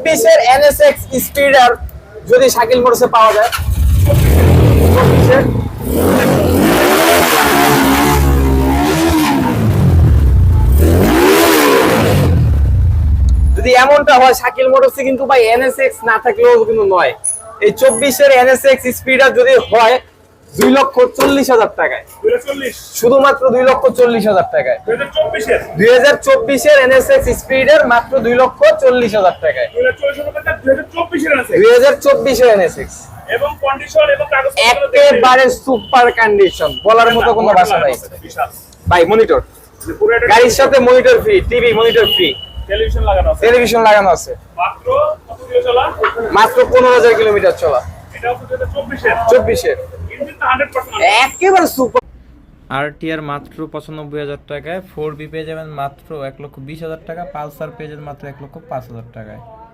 24 এর NSX স্পিডার যদি শাকিল মোটরসে পাওয়া যায়, 24 এর যদি এমনটা হয় শাকিল মোটরসে কিন্তু ভাই NSX না থাকলেও কিন্তু নয়। এই 24 এর NSX স্পিডার যদি হয় 2,40,000 টাকায়, শুধুমাত্র 2,40,000 টাকায় 2024 এর NSX স্পিডার মাত্র 2,40,000 টাকায় 2024 এর NSX এবং কন্ডিশন এবং কাগজ একেবারে সুপার কন্ডিশন, বলার মতো কোনো ভাষা নাই ভাই। মনিটর গাড়ির সাথে monitor free, TV monitor free, television লাগানো আছে। মাত্র কত কিলো চলা? মাত্র 15,000 কিলোমিটার চলা। এটা হচ্ছে 24 এর ইঞ্জিনটা 100% একেবারে সুপার। RTR মাত্র 95,000 টাকায়, 4B পেয়ে যাবেন মাত্র 1,20,000 টাকা, পালসার পেয়ে যাবেন মাত্র 1,05,000 টাকায়।